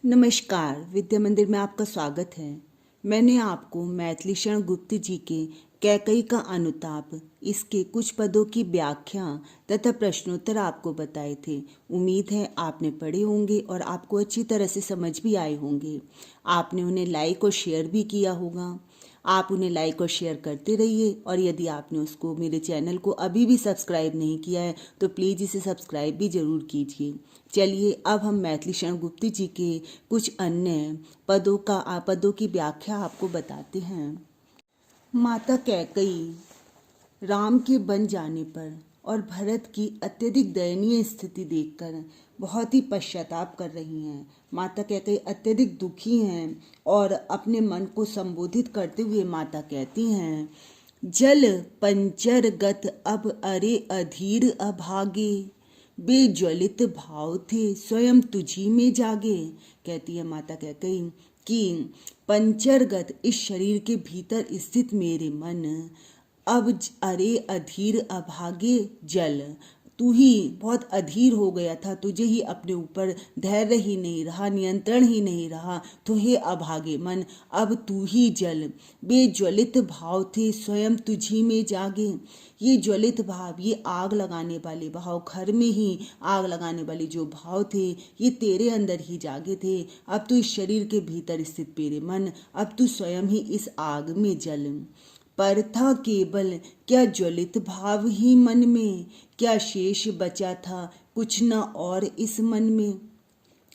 नमस्कार। विद्या मंदिर में आपका स्वागत है। मैंने आपको मैथिली शरण गुप्त जी के कैकई का अनुताप, इसके कुछ पदों की व्याख्या तथा प्रश्नोत्तर आपको बताए थे। उम्मीद है आपने पढ़े होंगे और आपको अच्छी तरह से समझ भी आए होंगे। आपने उन्हें लाइक और शेयर भी किया होगा। आप उन्हें लाइक और शेयर करते रहिए, और यदि आपने उसको, मेरे चैनल को अभी भी सब्सक्राइब नहीं किया है तो प्लीज़ इसे सब्सक्राइब भी ज़रूर कीजिए। चलिए अब हम मैथिली शरण गुप्त जी के कुछ अन्य पदों की व्याख्या आपको बताते हैं। माता कैकई राम के बन जाने पर और भरत की अत्यधिक दयनीय स्थिति देखकर बहुत ही पश्चाताप कर रही हैं। माता कैकई अत्यधिक दुखी हैं और अपने मन को संबोधित करते हुए माता कहती हैं, जल पंचर गत अब अरे अधीर अभागे, बेज्वलित भाव थे स्वयं तुझी में जागे। कहती है माता कैकई कि पंचरगत इस शरीर के भीतर स्थित मेरे मन अब अरे अधीर अभागे जल, तू ही बहुत अधीर हो गया था, तुझे ही अपने ऊपर धैर्य ही नहीं रहा, नियंत्रण ही नहीं रहा, तो हे अभागे मन अब तू ही जल। बेज्वलित भाव थे स्वयं तुझी में जागे। ये ज्वलित भाव, ये आग लगाने वाले भाव, घर में ही आग लगाने वाले जो भाव थे, ये तेरे अंदर ही जागे थे। अब तू इस शरीर के भीतर स्थित मेरे मन, अब तू स्वयं ही इस आग में जल। पर था केवल क्या ज्वलित भाव ही मन में, क्या शेष बचा था कुछ न और इस मन में।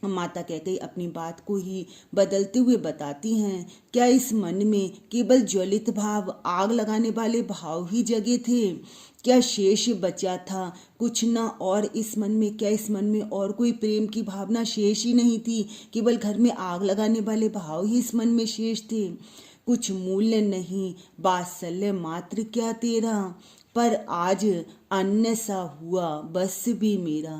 माता कैकई अपनी बात को ही बदलते हुए बताती हैं, क्या इस मन में केवल ज्वलित भाव, आग लगाने वाले भाव ही जगे थे, क्या शेष बचा था कुछ न और इस मन में। क्या इस मन में और कोई प्रेम की भावना शेष ही नहीं थी, केवल घर में आग लगाने वाले भाव ही इस मन में शेष थे। कुछ मूल्य नहीं वात्सल्य मात्र क्या तेरा, पर आज अन्य सा हुआ बस भी मेरा।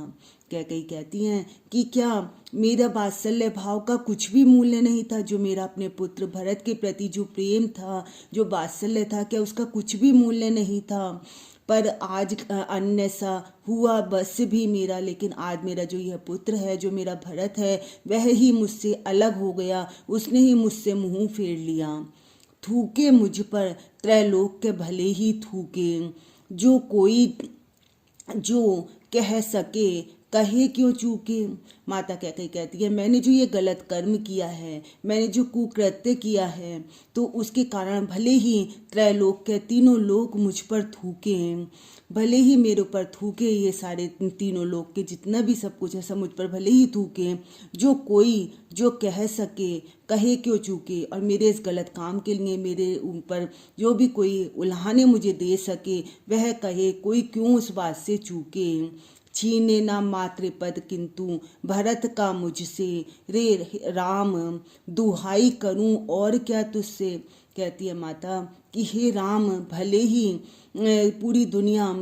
कैकई कहती हैं कि क्या मेरा वात्सल्य भाव का कुछ भी मूल्य नहीं था, जो मेरा अपने पुत्र भरत के प्रति जो प्रेम था, जो वात्सल्य था, क्या उसका कुछ भी मूल्य नहीं था। पर आज अन्य सा हुआ बस भी मेरा, लेकिन आज मेरा जो यह पुत्र है, जो मेरा भरत है, वह ही मुझसे अलग हो गया, उसने ही मुझसे मुंह फेर लिया। थूके मुझ पर त्रैलोक के भले ही थूके, जो कोई जो कह सके कहे क्यों चूके। माता कैकई कहती है, मैंने जो ये गलत कर्म किया है, मैंने जो कुकृत्य किया है, तो उसके कारण भले ही त्रैलोक के तीनों लोक मुझ पर थूके, भले ही मेरे ऊपर थूके, ये सारे तीनों लोक के जितना भी सब कुछ है सब मुझ पर भले ही थूके, जो कोई जो कह सके कहे क्यों चूके। और मेरे इस गलत काम के लिए मेरे ऊपर जो भी कोई उल्हाने मुझे दे सके, वह कहे कोई क्यों उस बात से चूके। छीने ना मात्र पद किंतु भरत का मुझसे, रे राम दुहाई करूं और क्या तुझसे। कहती है माता कि हे राम, भले ही पूरी दुनिया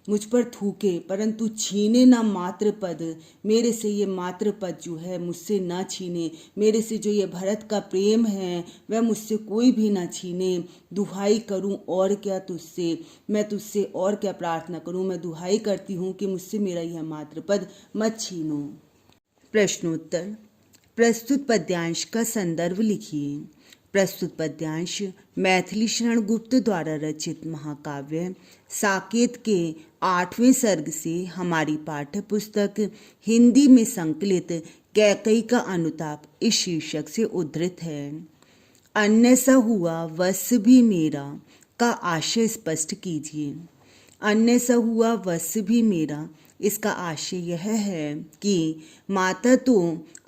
मुझ पर थूके, परंतु छीने ना मात्र पद, मेरे से ये मात्र पद जो है मुझसे ना छीने। मेरे से जो ये भरत का प्रेम है वह मुझसे कोई भी ना छीने। दुहाई करूं और क्या तुझसे, मैं तुझसे और क्या प्रार्थना करूं। मैं दुहाई करती हूं कि मुझसे मेरा यह मात्र पद मत छीनो। प्रश्नोत्तर। प्रस्तुत पद्यांश का संदर्भ लिखिए। प्रस्तुत पद्यांश मैथिली शरण गुप्त द्वारा रचित महाकाव्य साकेत के 8वें सर्ग से हमारी पाठ्य पुस्तक हिंदी में संकलित कैकई का अनुताप इस शीर्षक से उद्धृत है। अन्य सा हुआ वश भी मेरा का आशय स्पष्ट कीजिए। अन्य सा हुआ वश भी मेरा, इसका आशय यह है कि माता तो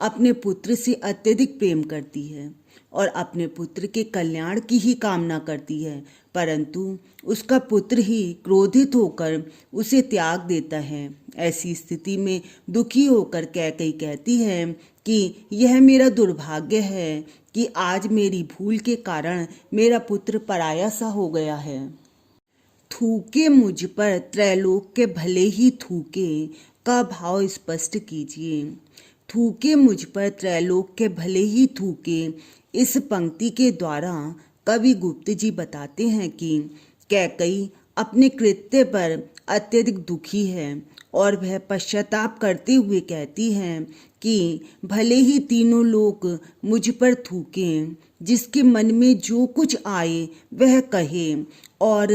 अपने पुत्र से अत्यधिक प्रेम करती है और अपने पुत्र के कल्याण की ही कामना करती है, परंतु उसका पुत्र ही क्रोधित होकर उसे त्याग देता है। ऐसी स्थिति में दुखी होकर कैकई कहती है कि यह मेरा दुर्भाग्य है कि आज मेरी भूल के कारण मेरा पुत्र पराया सा हो गया है। थूके मुझ पर त्रैलोक के भले ही थूके का भाव स्पष्ट कीजिए। थूके मुझ पर त्रैलोक के भले ही थूके, इस पंक्ति के द्वारा कवि गुप्त जी बताते हैं कि कैकई अपने कृत्य पर अत्यधिक दुखी है और वह पश्चाताप करते हुए कहती हैं कि भले ही तीनों लोग मुझ पर थूकें, जिसके मन में जो कुछ आए वह कहे और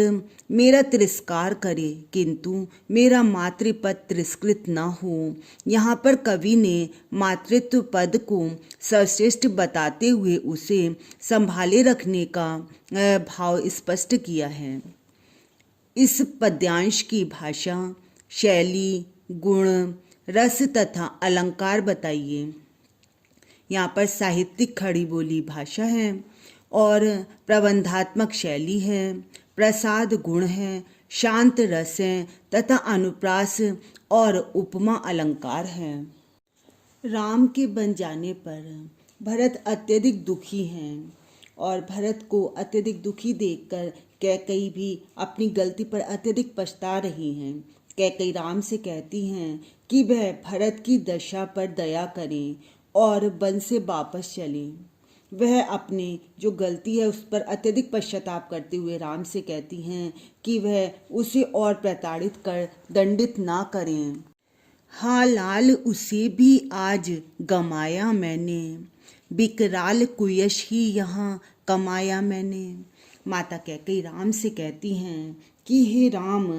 मेरा तिरस्कार करे, किंतु मेरा मातृपद तिरस्कृत न हो। यहाँ पर कवि ने मातृत्व पद को सर्वश्रेष्ठ बताते हुए उसे संभाले रखने का भाव स्पष्ट किया है। इस पद्यांश की भाषा, शैली, गुण, रस तथा अलंकार बताइए। यहाँ पर साहित्यिक खड़ी बोली भाषा है और प्रबंधात्मक शैली है, प्रसाद गुण है, शांत रस है तथा अनुप्रास और उपमा अलंकार है। राम के बन जाने पर भरत अत्यधिक दुखी हैं और भरत को अत्यधिक दुखी देखकर कैकेयी भी अपनी गलती पर अत्यधिक पछता रही हैं। कैकेयी राम से कहती हैं कि वह भरत की दशा पर दया करें और वन से वापस चलें। वह अपनी जो गलती है उस पर अत्यधिक पश्चाताप करते हुए राम से कहती हैं कि वह उसे और प्रताड़ित कर दंडित ना करें। हाँ लाल उसे भी आज गमाया मैंने, विकराल कुयश ही यहाँ कमाया मैंने। माता कैकेयी राम से कहती हैं कि हे राम,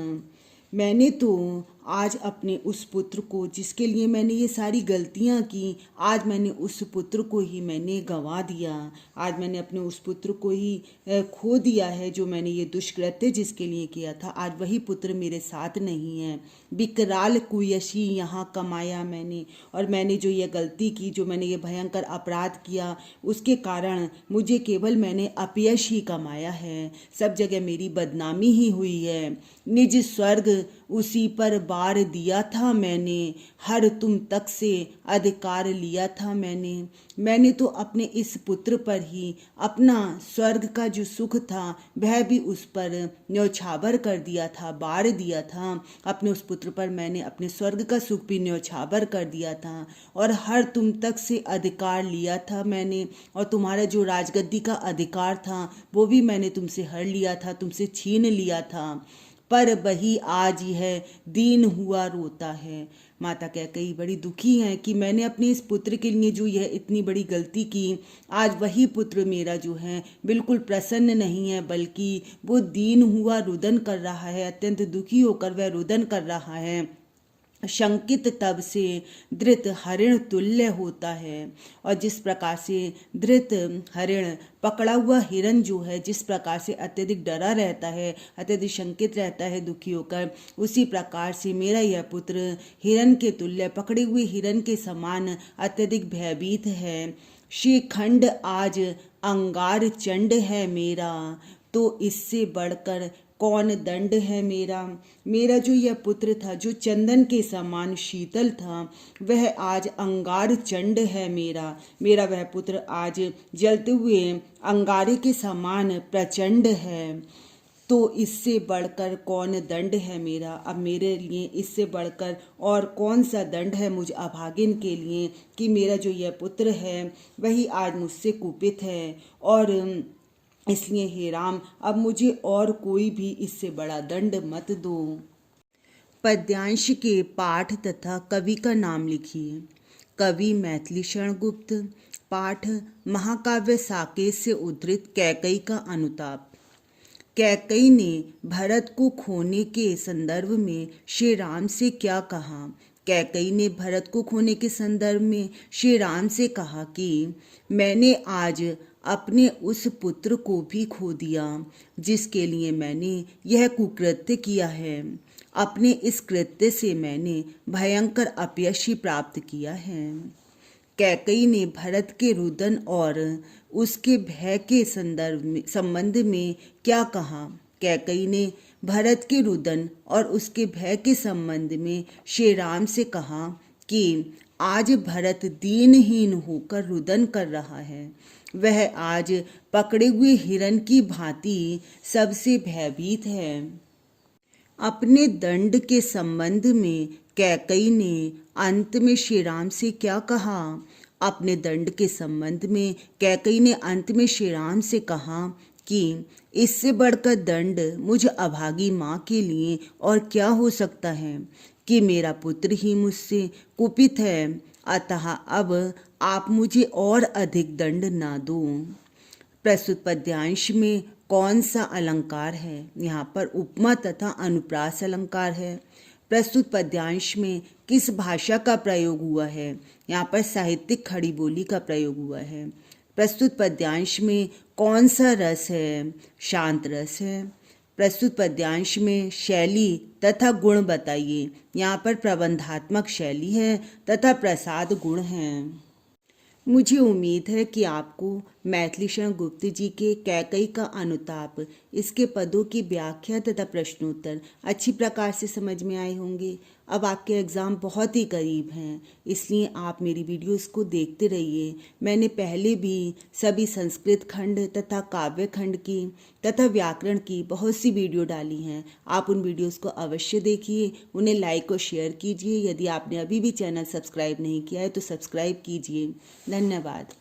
मैंने तो आज अपने उस पुत्र को, जिसके लिए मैंने ये सारी गलतियां की, आज मैंने उस पुत्र को ही मैंने गंवा दिया। आज मैंने अपने उस पुत्र को ही खो दिया है, जो मैंने ये दुष्कृत्य जिसके लिए किया था। आज वही पुत्र मेरे साथ नहीं है। विकराल कुयशी यहाँ कमाया मैंने, और मैंने जो ये गलती की, जो मैंने ये भयंकर अपराध किया, उसके कारण मुझे केवल मैंने अपयश ही कमाया है। सब जगह मेरी बदनामी ही हुई है। निज स्वर्ग उसी पर बार दिया था मैंने, हर तुम तक से अधिकार लिया था मैंने तो अपने इस पुत्र पर ही अपना स्वर्ग का जो सुख था वह भी उस पर न्यौछावर कर दिया था, बार दिया था। अपने उस पुत्र पर मैंने अपने स्वर्ग का सुख भी न्यौछावर कर दिया था और हर तुम तक से अधिकार लिया था मैंने, और तुम्हारा जो राजगद्दी का अधिकार था वो भी मैंने तुमसे हर लिया था, तुमसे छीन लिया था। पर वही आज यह दीन हुआ रोता है। माता कैकेयी बड़ी दुखी हैं कि मैंने अपने इस पुत्र के लिए जो यह इतनी बड़ी गलती की, आज वही पुत्र मेरा जो है बिल्कुल प्रसन्न नहीं है, बल्कि वो दीन हुआ रुदन कर रहा है। अत्यंत दुखी होकर वह रुदन कर रहा है। शंकित तब से धृत हरिण तुल्य होता है, और जिस प्रकार से धृत हरिण, पकड़ा हुआ हिरण जो है, जिस प्रकार से अत्यधिक डरा रहता है, अत्यधिक शंकित रहता है दुखी होकर, उसी प्रकार से मेरा यह पुत्र हिरण के तुल्य, पकड़े हुए हिरण के समान अत्यधिक भयभीत है। श्रीखंड आज अंगार चंड है मेरा, तो इससे बढ़कर कौन दंड है मेरा जो यह पुत्र था, जो चंदन के समान शीतल था, वह आज अंगार चंड है मेरा वह पुत्र आज जलते हुए अंगारे के समान प्रचंड है। तो इससे बढ़कर कौन दंड है मेरा। अब मेरे लिए इससे बढ़कर और कौन सा दंड है मुझ अभागिन के लिए, कि मेरा जो यह पुत्र है वही आज मुझसे कुपित है, और इसलिए हे राम, अब मुझे और कोई भी इससे बड़ा दंड मत दो। पद्यांश के पाठ तथा कवि का नाम लिखिए। कवि मैथिली शरण गुप्त। पाठ महाकाव्य साकेत से उद्धृत कैकेयी का अनुताप। कैकेयी ने भरत को खोने के संदर्भ में श्री राम से क्या कहा। कैकेयी ने भरत को खोने के संदर्भ में श्री राम से कहा कि मैंने आज अपने उस पुत्र को भी खो दिया, जिसके लिए मैंने यह कुकृत्य किया है। अपने इस कृत्य से मैंने भयंकर अपयश ही प्राप्त किया है। कैकेयी ने भरत के रुदन और उसके भय के संबंध में क्या कहा। कैकेयी ने भरत के रुदन और उसके भय के संबंध में श्री राम से कहा कि आज भरत दीनहीन होकर रुदन कर रहा है। वह आज पकड़े हुए हिरण की भांति सबसे भयभीत है। अपने दंड के संबंध में कैकेयी ने अंत में श्री राम से क्या कहा। अपने दंड के संबंध में कैकेयी ने अंत में श्री राम से कहा कि इससे बढ़कर दंड मुझ अभागी माँ के लिए और क्या हो सकता है, कि मेरा पुत्र ही मुझसे कुपित है अतः अब आप मुझे और अधिक दंड ना दो। प्रस्तुत पद्यांश में कौन सा अलंकार है? यहाँ पर उपमा तथा अनुप्रास अलंकार है। प्रस्तुत पद्यांश में किस भाषा का प्रयोग हुआ है? यहाँ पर साहित्यिक खड़ी बोली का प्रयोग हुआ है। प्रस्तुत पद्यांश में कौन सा रस है? शांत रस है। प्रस्तुत पद्यांश में शैली तथा गुण बताइए। यहाँ पर प्रबंधात्मक शैली है तथा प्रसाद गुण हैं। मुझे उम्मीद है कि आपको मैथिली शरण गुप्त जी के कैकई का अनुताप, इसके पदों की व्याख्या तथा प्रश्नोत्तर अच्छी प्रकार से समझ में आए होंगे। अब आपके एग्ज़ाम बहुत ही करीब हैं, इसलिए आप मेरी वीडियोस को देखते रहिए। मैंने पहले भी सभी संस्कृत खंड तथा काव्य खंड की तथा व्याकरण की बहुत सी वीडियो डाली हैं। आप उन वीडियोस को अवश्य देखिए, उन्हें लाइक और शेयर कीजिए। यदि आपने अभी भी चैनल सब्सक्राइब नहीं किया है तो सब्सक्राइब कीजिए। धन्यवाद।